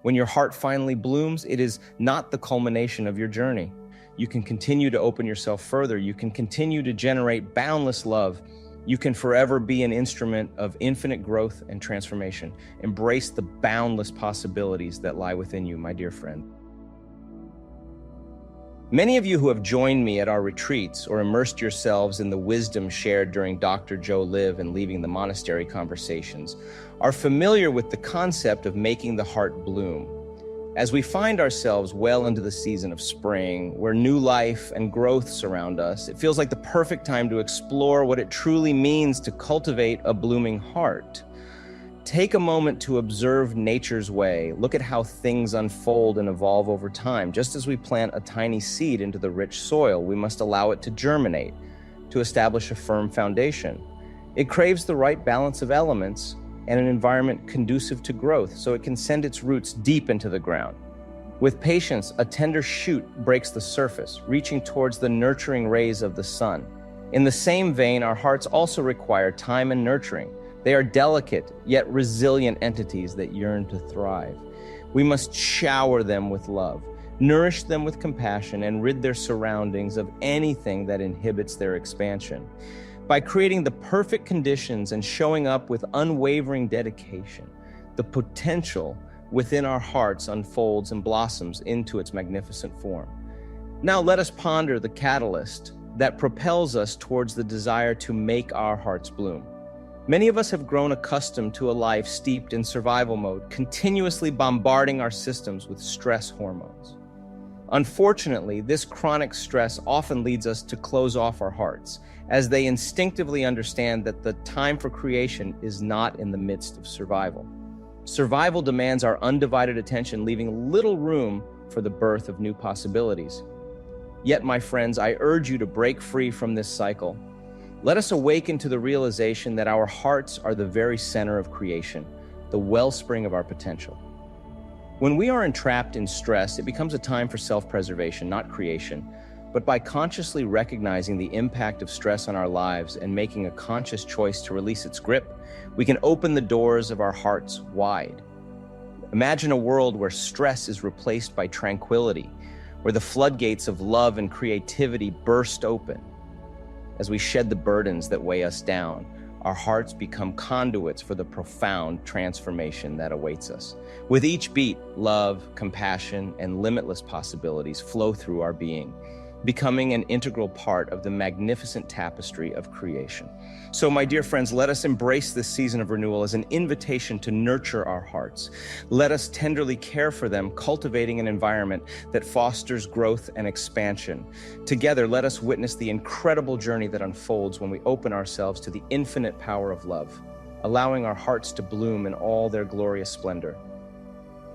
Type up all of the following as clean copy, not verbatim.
When your heart finally blooms, it is not the culmination of your journey. You can continue to open yourself further. You can continue to generate boundless love. You can forever be an instrument of infinite growth and transformation. Embrace the boundless possibilities that lie within you, my dear friend. Many of you who have joined me at our retreats or immersed yourselves in the wisdom shared during Dr. Joe Live and Leaving the Monastery conversations are familiar with the concept of making the heart bloom. As we find ourselves well into the season of spring, where new life and growth surround us, it feels like the perfect time to explore what it truly means to cultivate a blooming heart. Take a moment to observe nature's way. Look at how things unfold and evolve over time. Just as we plant a tiny seed into the rich soil, we must allow it to germinate, to establish a firm foundation. It craves the right balance of elements and an environment conducive to growth, so it can send its roots deep into the ground. With patience, a tender shoot breaks the surface, reaching towards the nurturing rays of the sun. In the same vein, our hearts also require time and nurturing. They are delicate, yet resilient entities that yearn to thrive. We must shower them with love, nourish them with compassion, and rid their surroundings of anything that inhibits their expansion. By creating the perfect conditions and showing up with unwavering dedication, the potential within our hearts unfolds and blossoms into its magnificent form. Now let us ponder the catalyst that propels us towards the desire to make our hearts bloom. Many of us have grown accustomed to a life steeped in survival mode, continuously bombarding our systems with stress hormones. Unfortunately, this chronic stress often leads us to close off our hearts, as they instinctively understand that the time for creation is not in the midst of survival. Survival demands our undivided attention, leaving little room for the birth of new possibilities. Yet, my friends, I urge you to break free from this cycle. Let us awaken to the realization that our hearts are the very center of creation, the wellspring of our potential. When we are entrapped in stress, it becomes a time for self-preservation, not creation. But by consciously recognizing the impact of stress on our lives and making a conscious choice to release its grip, we can open the doors of our hearts wide. Imagine a world where stress is replaced by tranquility, where the floodgates of love and creativity burst open. As we shed the burdens that weigh us down, our hearts become conduits for the profound transformation that awaits us. With each beat, love, compassion, and limitless possibilities flow through our being, becoming an integral part of the magnificent tapestry of creation. So, my dear friends, let us embrace this season of renewal as an invitation to nurture our hearts. Let us tenderly care for them, cultivating an environment that fosters growth and expansion. Together, let us witness the incredible journey that unfolds when we open ourselves to the infinite power of love, allowing our hearts to bloom in all their glorious splendor.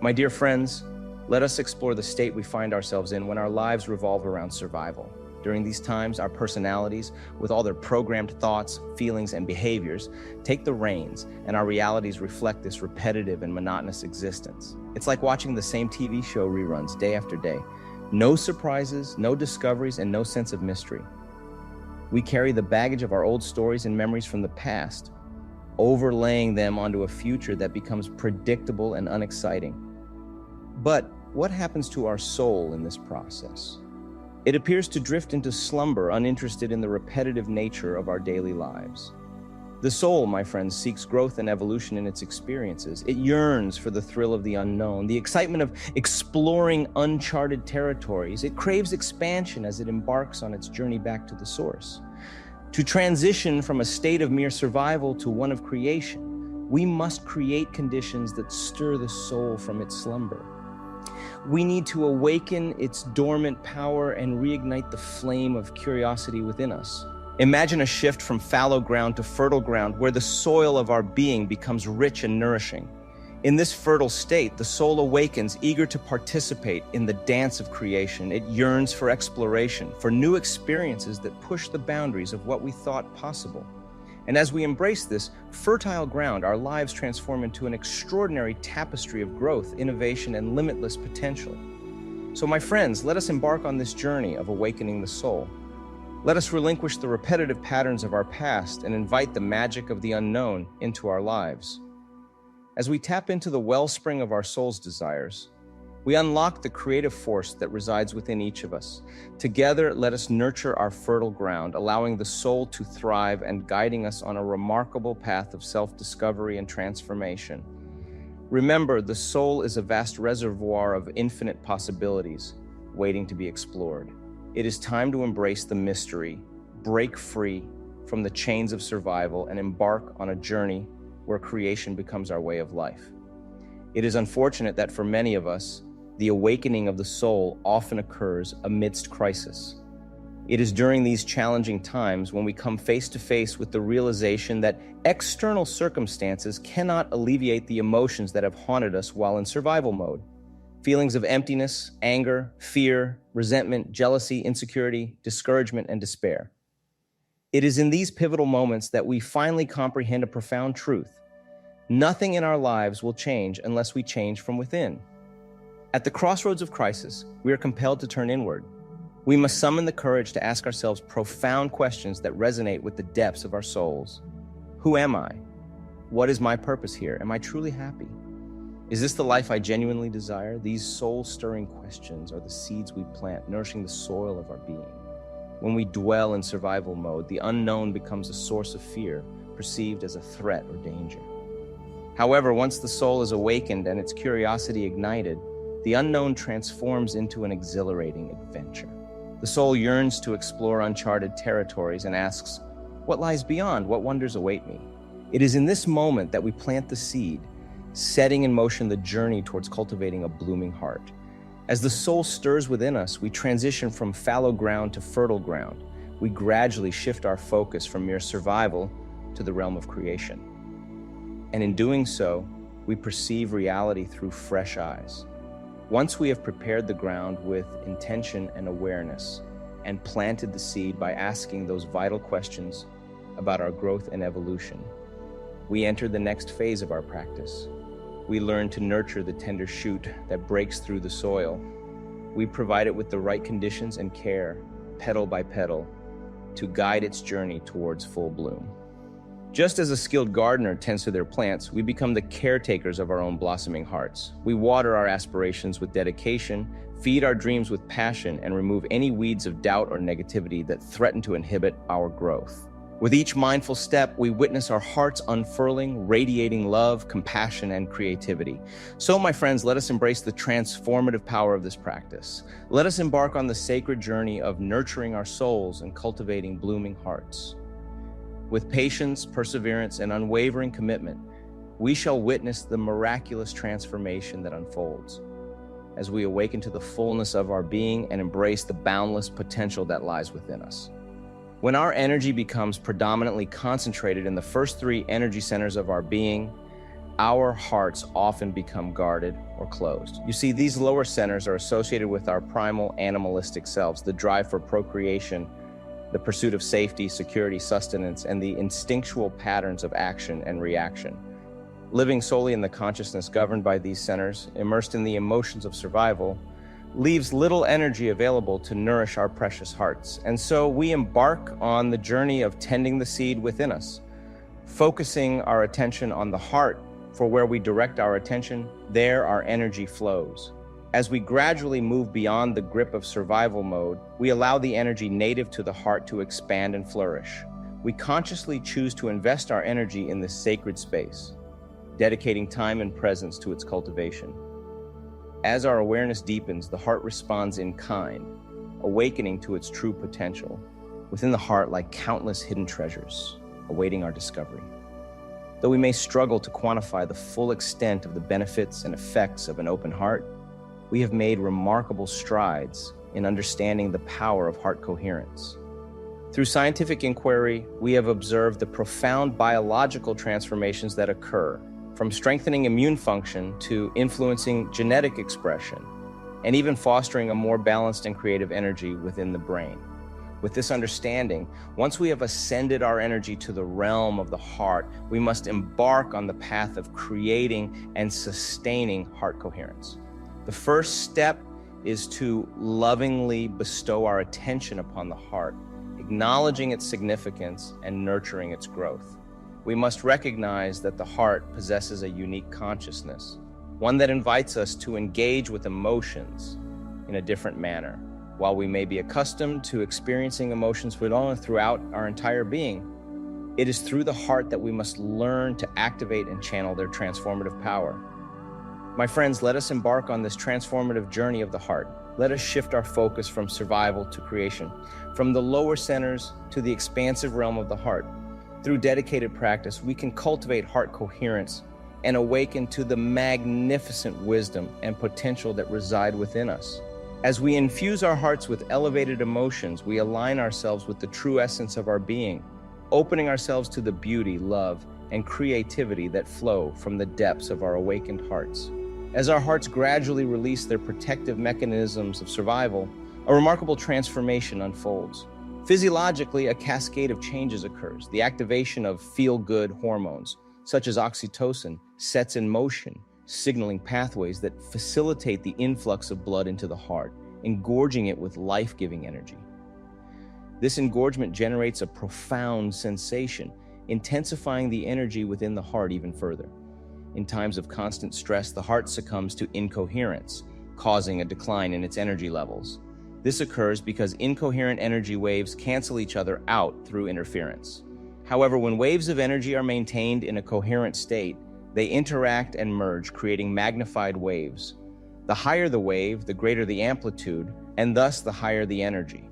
My dear friends, let us explore the state we find ourselves in when our lives revolve around survival. During these times, our personalities, with all their programmed thoughts, feelings, and behaviors, take the reins, and our realities reflect this repetitive and monotonous existence. It's like watching the same TV show reruns day after day. No surprises, no discoveries, and no sense of mystery. We carry the baggage of our old stories and memories from the past, overlaying them onto a future that becomes predictable and unexciting. But what happens to our soul in this process? It appears to drift into slumber, uninterested in the repetitive nature of our daily lives. The soul, my friends, seeks growth and evolution in its experiences. It yearns for the thrill of the unknown, the excitement of exploring uncharted territories. It craves expansion as it embarks on its journey back to the source. To transition from a state of mere survival to one of creation, we must create conditions that stir the soul from its slumber. We need to awaken its dormant power and reignite the flame of curiosity within us. Imagine a shift from fallow ground to fertile ground where the soil of our being becomes rich and nourishing. In this fertile state, the soul awakens, eager to participate in the dance of creation. It yearns for exploration, for new experiences that push the boundaries of what we thought possible. And as we embrace this fertile ground, our lives transform into an extraordinary tapestry of growth, innovation, and limitless potential. So, my friends, let us embark on this journey of awakening the soul. Let us relinquish the repetitive patterns of our past and invite the magic of the unknown into our lives. As we tap into the wellspring of our soul's desires, we unlock the creative force that resides within each of us. Together, let us nurture our fertile ground, allowing the soul to thrive and guiding us on a remarkable path of self-discovery and transformation. Remember, the soul is a vast reservoir of infinite possibilities waiting to be explored. It is time to embrace the mystery, break free from the chains of survival, and embark on a journey where creation becomes our way of life. It is unfortunate that for many of us, the awakening of the soul often occurs amidst crisis. It is during these challenging times when we come face to face with the realization that external circumstances cannot alleviate the emotions that have haunted us while in survival mode. Feelings of emptiness, anger, fear, resentment, jealousy, insecurity, discouragement, and despair. It is in these pivotal moments that we finally comprehend a profound truth. Nothing in our lives will change unless we change from within. At the crossroads of crisis, we are compelled to turn inward. We must summon the courage to ask ourselves profound questions that resonate with the depths of our souls. Who am I? What is my purpose here? Am I truly happy? Is this the life I genuinely desire? These soul-stirring questions are the seeds we plant, nourishing the soil of our being. When we dwell in survival mode, the unknown becomes a source of fear, perceived as a threat or danger. However, once the soul is awakened and its curiosity ignited, the unknown transforms into an exhilarating adventure. The soul yearns to explore uncharted territories and asks, what lies beyond? What wonders await me? It is in this moment that we plant the seed, setting in motion the journey towards cultivating a blooming heart. As the soul stirs within us, we transition from fallow ground to fertile ground. We gradually shift our focus from mere survival to the realm of creation. And in doing so, we perceive reality through fresh eyes. Once we have prepared the ground with intention and awareness and planted the seed by asking those vital questions about our growth and evolution, we enter the next phase of our practice. We learn to nurture the tender shoot that breaks through the soil. We provide it with the right conditions and care, petal by petal, to guide its journey towards full bloom. Just as a skilled gardener tends to their plants, we become the caretakers of our own blossoming hearts. We water our aspirations with dedication, feed our dreams with passion, and remove any weeds of doubt or negativity that threaten to inhibit our growth. With each mindful step, we witness our hearts unfurling, radiating love, compassion, and creativity. So, my friends, let us embrace the transformative power of this practice. Let us embark on the sacred journey of nurturing our souls and cultivating blooming hearts. With patience, perseverance, and unwavering commitment, we shall witness the miraculous transformation that unfolds as we awaken to the fullness of our being and embrace the boundless potential that lies within us. When our energy becomes predominantly concentrated in the first three energy centers of our being, our hearts often become guarded or closed. You see, these lower centers are associated with our primal animalistic selves, the drive for procreation, the pursuit of safety, security, sustenance, and the instinctual patterns of action and reaction. Living solely in the consciousness governed by these centers, immersed in the emotions of survival, leaves little energy available to nourish our precious hearts. And so we embark on the journey of tending the seed within us, focusing our attention on the heart, for where we direct our attention, there our energy flows. As we gradually move beyond the grip of survival mode, we allow the energy native to the heart to expand and flourish. We consciously choose to invest our energy in this sacred space, dedicating time and presence to its cultivation. As our awareness deepens, the heart responds in kind, awakening to its true potential. Within the heart lie countless hidden treasures, awaiting our discovery. Though we may struggle to quantify the full extent of the benefits and effects of an open heart, we have made remarkable strides in understanding the power of heart coherence. Through scientific inquiry, we have observed the profound biological transformations that occur, from strengthening immune function to influencing genetic expression, and even fostering a more balanced and creative energy within the brain. With this understanding, once we have ascended our energy to the realm of the heart, we must embark on the path of creating and sustaining heart coherence. The first step is to lovingly bestow our attention upon the heart, acknowledging its significance and nurturing its growth. we must recognize that the heart possesses a unique consciousness, one that invites us to engage with emotions in a different manner. While we may be accustomed to experiencing emotions throughout our entire being, it is through the heart that we must learn to activate and channel their transformative power. My friends, let us embark on this transformative journey of the heart. Let us shift our focus from survival to creation, from the lower centers to the expansive realm of the heart. Through dedicated practice, we can cultivate heart coherence and awaken to the magnificent wisdom and potential that reside within us. As we infuse our hearts with elevated emotions, we align ourselves with the true essence of our being, opening ourselves to the beauty, love, and creativity that flow from the depths of our awakened hearts. As our hearts gradually release their protective mechanisms of survival, a remarkable transformation unfolds. Physiologically, a cascade of changes occurs. The activation of feel-good hormones, such as oxytocin, sets in motion, signaling pathways that facilitate the influx of blood into the heart, engorging it with life-giving energy. This engorgement generates a profound sensation, intensifying the energy within the heart even further. In times of constant stress, the heart succumbs to incoherence, causing a decline in its energy levels. This occurs because incoherent energy waves cancel each other out through interference. However, when waves of energy are maintained in a coherent state, they interact and merge, creating magnified waves. The higher the wave, the greater the amplitude, and thus the higher the energy.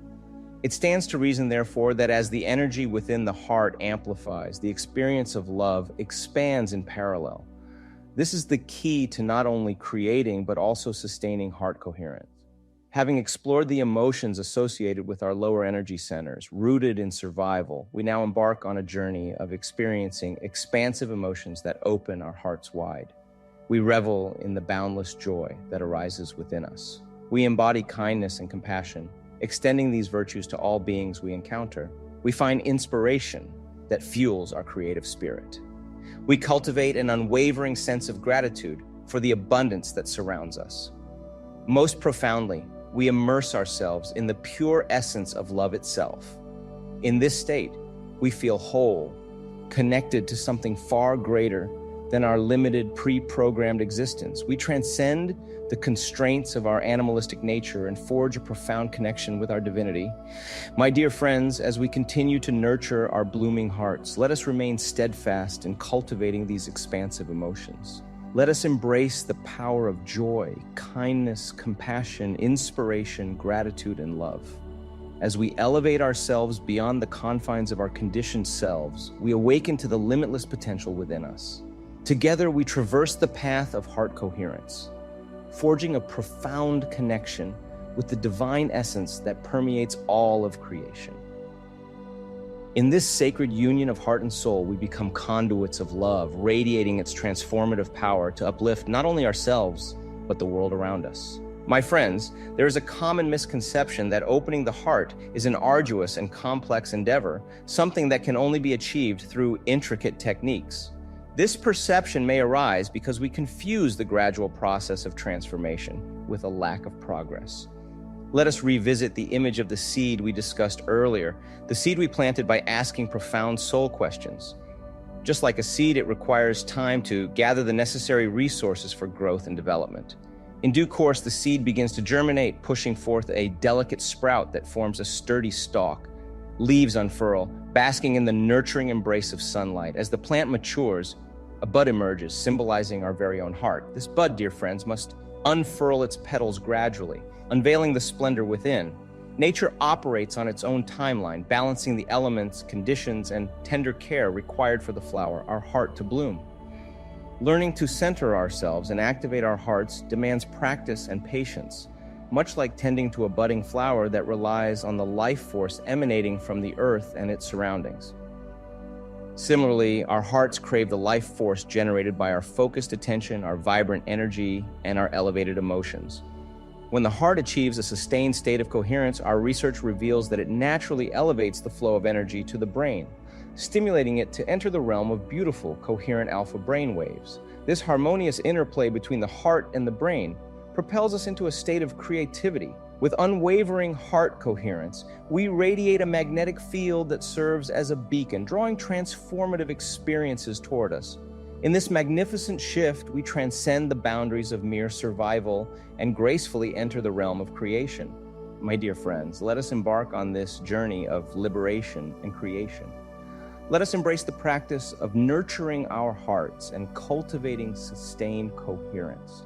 It stands to reason, therefore, that as the energy within the heart amplifies, the experience of love expands in parallel. This is the key to not only creating, but also sustaining heart coherence. Having explored the emotions associated with our lower energy centers, rooted in survival, we now embark on a journey of experiencing expansive emotions that open our hearts wide. We revel in the boundless joy that arises within us. We embody kindness and compassion, extending these virtues to all beings we encounter. We find inspiration that fuels our creative spirit. We cultivate an unwavering sense of gratitude for the abundance that surrounds us. Most profoundly, we immerse ourselves in the pure essence of love itself. In this state, we feel whole, connected to something far greater than our limited, pre-programmed existence. We transcend the constraints of our animalistic nature and forge a profound connection with our divinity. My dear friends, as we continue to nurture our blooming hearts, let us remain steadfast in cultivating these expansive emotions. Let us embrace the power of joy, kindness, compassion, inspiration, gratitude, and love. As we elevate ourselves beyond the confines of our conditioned selves, we awaken to the limitless potential within us. Together, we traverse the path of heart coherence, forging a profound connection with the divine essence that permeates all of creation. In this sacred union of heart and soul, we become conduits of love, radiating its transformative power to uplift not only ourselves, but the world around us. My friends, there is a common misconception that opening the heart is an arduous and complex endeavor, something that can only be achieved through intricate techniques. This perception may arise because we confuse the gradual process of transformation with a lack of progress. Let us revisit the image of the seed we discussed earlier, the seed we planted by asking profound soul questions. Just like a seed, it requires time to gather the necessary resources for growth and development. In due course, the seed begins to germinate, pushing forth a delicate sprout that forms a sturdy stalk. Leaves unfurl, basking in the nurturing embrace of sunlight. As the plant matures, a bud emerges, symbolizing our very own heart. This bud, dear friends, must unfurl its petals gradually, unveiling the splendor within. Nature operates on its own timeline, balancing the elements, conditions, and tender care required for the flower, our heart, to bloom. Learning to center ourselves and activate our hearts demands practice and patience, much like tending to a budding flower that relies on the life force emanating from the earth and its surroundings. Similarly, our hearts crave the life force generated by our focused attention, our vibrant energy, and our elevated emotions. When the heart achieves a sustained state of coherence, our research reveals that it naturally elevates the flow of energy to the brain, stimulating it to enter the realm of beautiful, coherent alpha brain waves. This harmonious interplay between the heart and the brain propels us into a state of creativity, With unwavering heart coherence, we radiate a magnetic field that serves as a beacon, drawing transformative experiences toward us. In this magnificent shift, we transcend the boundaries of mere survival and gracefully enter the realm of creation. My dear friends, let us embark on this journey of liberation and creation. Let us embrace the practice of nurturing our hearts and cultivating sustained coherence.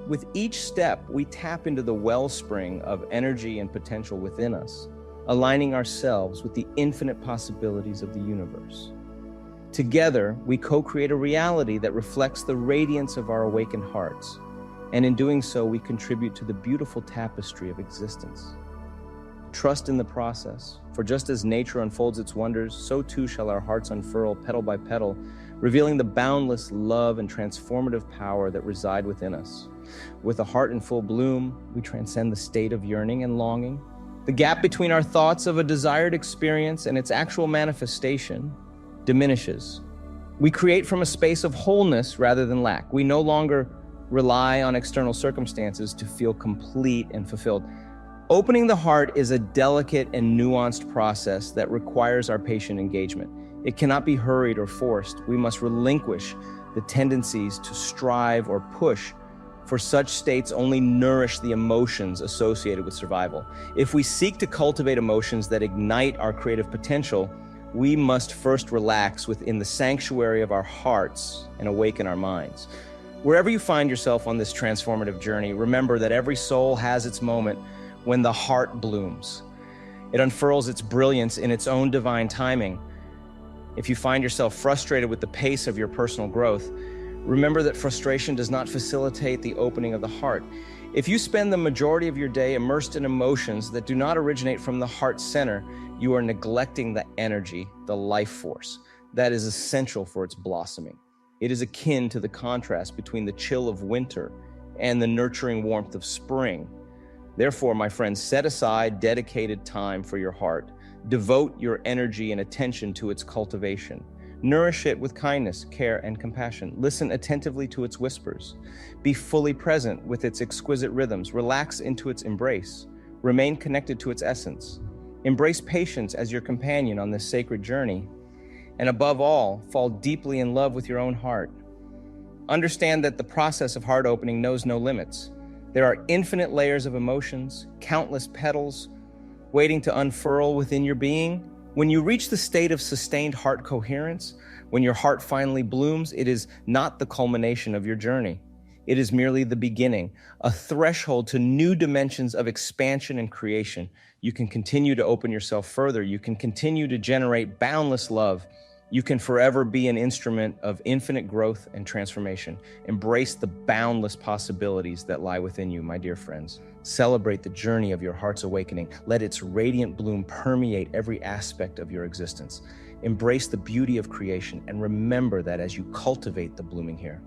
With each step, we tap into the wellspring of energy and potential within us, aligning ourselves with the infinite possibilities of the universe. Together, we co-create a reality that reflects the radiance of our awakened hearts, and in doing so, we contribute to the beautiful tapestry of existence. Trust in the process, for just as nature unfolds its wonders, so too shall our hearts unfurl petal by petal, revealing the boundless love and transformative power that reside within us. With a heart in full bloom, we transcend the state of yearning and longing. The gap between our thoughts of a desired experience and its actual manifestation diminishes. We create from a space of wholeness rather than lack. We no longer rely on external circumstances to feel complete and fulfilled. Opening the heart is a delicate and nuanced process that requires our patient engagement. It cannot be hurried or forced. We must relinquish the tendencies to strive or push, for such states only nourish the emotions associated with survival. If we seek to cultivate emotions that ignite our creative potential, we must first relax within the sanctuary of our hearts and awaken our minds. Wherever you find yourself on this transformative journey, remember that every soul has its moment when the heart blooms. It unfurls its brilliance in its own divine timing. If you find yourself frustrated with the pace of your personal growth, remember that frustration does not facilitate the opening of the heart. If you spend the majority of your day immersed in emotions that do not originate from the heart center, you are neglecting the energy, the life force, that is essential for its blossoming. It is akin to the contrast between the chill of winter and the nurturing warmth of spring. Therefore, my friends, set aside dedicated time for your heart. Devote your energy and attention to its cultivation. Nourish it with kindness, care, and compassion. Listen attentively to its whispers. Be fully present with its exquisite rhythms. Relax into its embrace. Remain connected to its essence. Embrace patience as your companion on this sacred journey. And above all, fall deeply in love with your own heart. Understand that the process of heart opening knows no limits. There are infinite layers of emotions, countless petals waiting to unfurl within your being. When you reach the state of sustained heart coherence, when your heart finally blooms, it is not the culmination of your journey. It is merely the beginning, a threshold to new dimensions of expansion and creation. You can continue to open yourself further. You can continue to generate boundless love. You can forever be an instrument of infinite growth and transformation. Embrace the boundless possibilities that lie within you, my dear friends. Celebrate the journey of your heart's awakening. Let its radiant bloom permeate every aspect of your existence. Embrace the beauty of creation and remember that as you cultivate the blooming here,